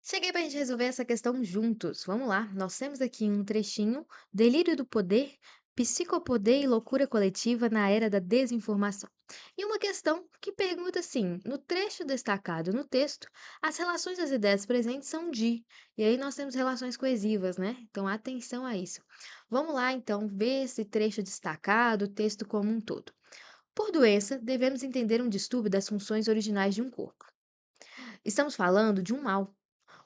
Cheguei para a gente resolver essa questão juntos. Vamos lá. Nós temos aqui um trechinho: Delírio do poder, psicopoder e loucura coletiva na era da desinformação. E uma questão que pergunta assim: no trecho destacado no texto, as relações das ideias presentes são de. E aí nós temos relações coesivas, né? Então atenção a isso. Vamos lá então ver esse trecho destacado, o texto como um todo. Por doença, devemos entender um distúrbio das funções originais de um corpo. Estamos falando de um mal.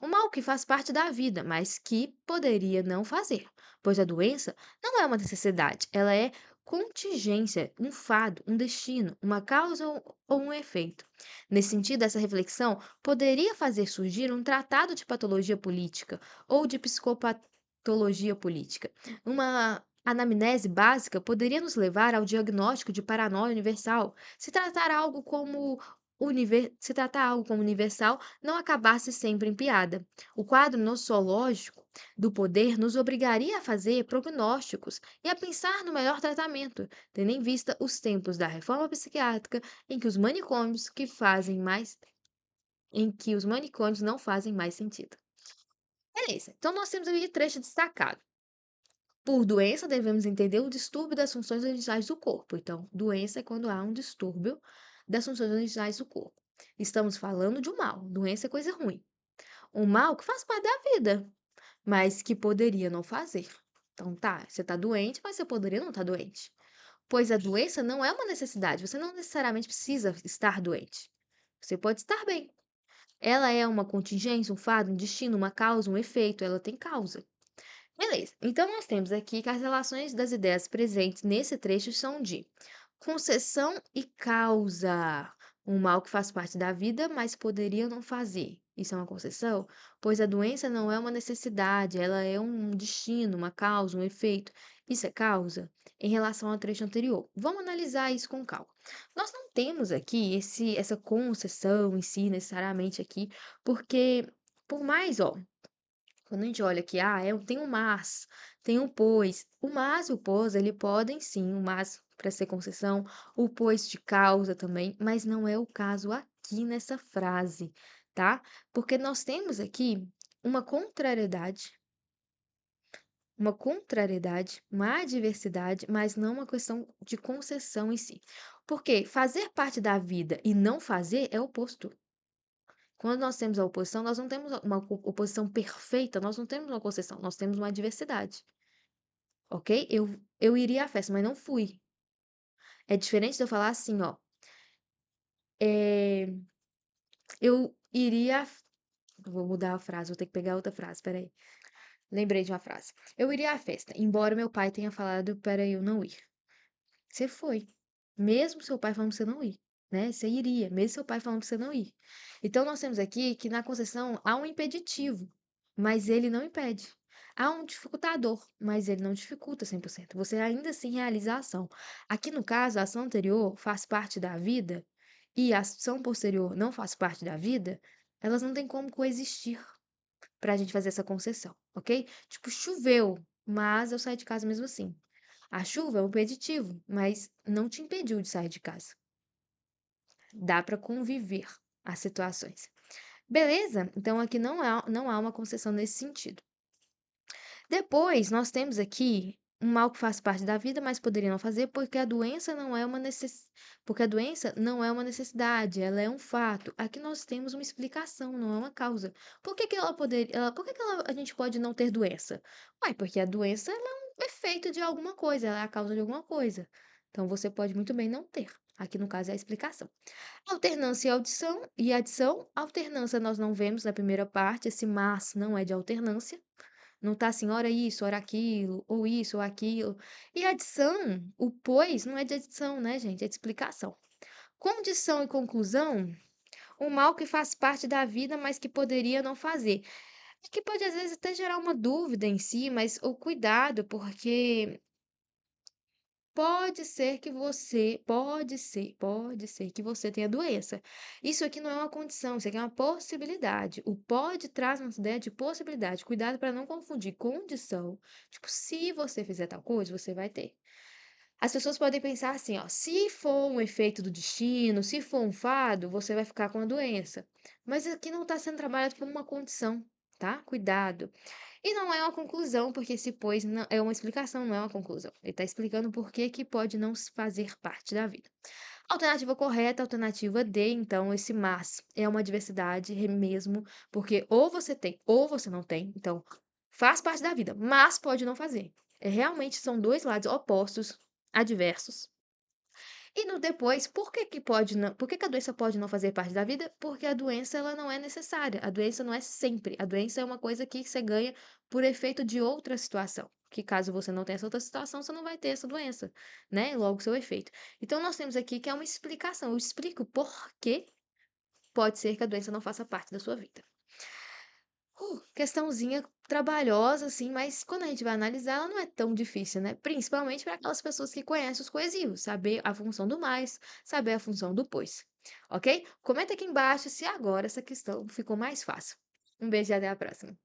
Um mal que faz parte da vida, mas que poderia não fazer, pois a doença não é uma necessidade, ela é contingência, um fado, um destino, uma causa ou um efeito. Nesse sentido, essa reflexão poderia fazer surgir um tratado de patologia política ou de psicopatologia política. Uma anamnese básica poderia nos levar ao diagnóstico de paranoia universal, se tratar algo como universal não acabasse sempre em piada. O quadro nossológico do poder nos obrigaria a fazer prognósticos e a pensar no melhor tratamento, tendo em vista os tempos da reforma psiquiátrica em que os manicômios não fazem mais sentido. Beleza, então nós temos ali trecho destacado. Por doença, devemos entender o distúrbio das funções originais do corpo. Então, doença é quando há um distúrbio das funções originais do corpo. Estamos falando de um mal. Doença é coisa ruim. Um mal que faz parte da vida, mas que poderia não fazer. Então, tá, você está doente, mas você poderia não estar doente. Pois a doença não é uma necessidade. Você não necessariamente precisa estar doente. Você pode estar bem. Ela é uma contingência, um fado, um destino, uma causa, um efeito. Ela tem causa. Beleza. Então, nós temos aqui que as relações das ideias presentes nesse trecho são de concessão e causa. Um mal que faz parte da vida, mas poderia não fazer. Isso é uma concessão? Pois a doença não é uma necessidade, ela é um destino, uma causa, um efeito. Isso é causa? Em relação ao trecho anterior. Vamos analisar isso com calma. Nós não temos aqui essa concessão em si, necessariamente aqui, porque, por mais, ó, quando a gente olha aqui, tem um mas, tem um pois. O mas e o pois, ele podem sim, o mas para ser concessão, o pois de causa também, mas não é o caso aqui nessa frase, tá? Porque nós temos aqui uma contrariedade, uma adversidade, mas não uma questão de concessão em si. Porque fazer parte da vida e não fazer é oposto. Quando nós temos a oposição, nós não temos uma oposição perfeita, nós não temos uma concessão, nós temos uma adversidade, ok? Eu iria à festa, mas não fui. É diferente de eu falar assim, ó, eh, eu iria. Vou mudar a frase, vou ter que pegar outra frase, peraí. Lembrei de uma frase. Eu iria à festa, embora meu pai tenha falado para eu não ir. Você foi. Mesmo seu pai falando pra você não ir, né? Você iria, mesmo seu pai falando pra você não ir. Então, nós temos aqui que na concessão há um impeditivo, mas ele não impede. Há um dificultador, mas ele não dificulta 100%. Você ainda assim realiza a ação. Aqui no caso, a ação anterior faz parte da vida e a ação posterior não faz parte da vida, elas não têm como coexistir para a gente fazer essa concessão, ok? Tipo, choveu, mas eu saí de casa mesmo assim. A chuva é um impeditivo, mas não te impediu de sair de casa. Dá para conviver as situações. Beleza? Então aqui não há uma concessão nesse sentido. Depois, nós temos aqui um mal que faz parte da vida, mas poderia não fazer, porque a doença não é uma necessidade, ela é um fato. Aqui nós temos uma explicação, não é uma causa. Por que que a gente pode não ter doença? Uai, porque a doença ela é um efeito de alguma coisa, ela é a causa de alguma coisa. Então você pode muito bem não ter. Aqui no caso é a explicação. Alternância e adição. Alternância nós não vemos na primeira parte, esse mas não é de alternância. Não tá assim, ora isso, ora aquilo, ou isso, ou aquilo. E adição, o pois, não é de adição, né, gente? É de explicação. Condição e conclusão, o mal que faz parte da vida, mas que poderia não fazer. Que pode, às vezes, até gerar uma dúvida em si, mas o cuidado, porque pode ser que você tenha doença. Isso aqui não é uma condição, isso aqui é uma possibilidade. O pode traz uma ideia de possibilidade. Cuidado para não confundir condição. Tipo, se você fizer tal coisa, você vai ter. As pessoas podem pensar assim, ó, se for um efeito do destino, se for um fado, você vai ficar com a doença. Mas aqui não está sendo trabalhado como uma condição. tá? Cuidado. E não é uma conclusão, porque se pôs é uma explicação, não é uma conclusão. Ele está explicando por que que pode não fazer parte da vida. Alternativa correta, alternativa D, então esse mas é uma diversidade mesmo, porque ou você tem ou você não tem, então faz parte da vida, mas pode não fazer. Realmente são dois lados opostos, adversos. E no depois, por que que a doença pode não fazer parte da vida? Porque a doença ela não é necessária, a doença não é sempre, a doença é uma coisa que você ganha por efeito de outra situação, que caso você não tenha essa outra situação, você não vai ter essa doença, né, logo seu efeito. Então nós temos aqui que é uma explicação, eu explico por que pode ser que a doença não faça parte da sua vida. Questãozinha trabalhosa, assim, mas quando a gente vai analisar, ela não é tão difícil, né? Principalmente para aquelas pessoas que conhecem os coesivos, saber a função do mais, saber a função do pois, ok? Comenta aqui embaixo se agora essa questão ficou mais fácil. Um beijo e até a próxima.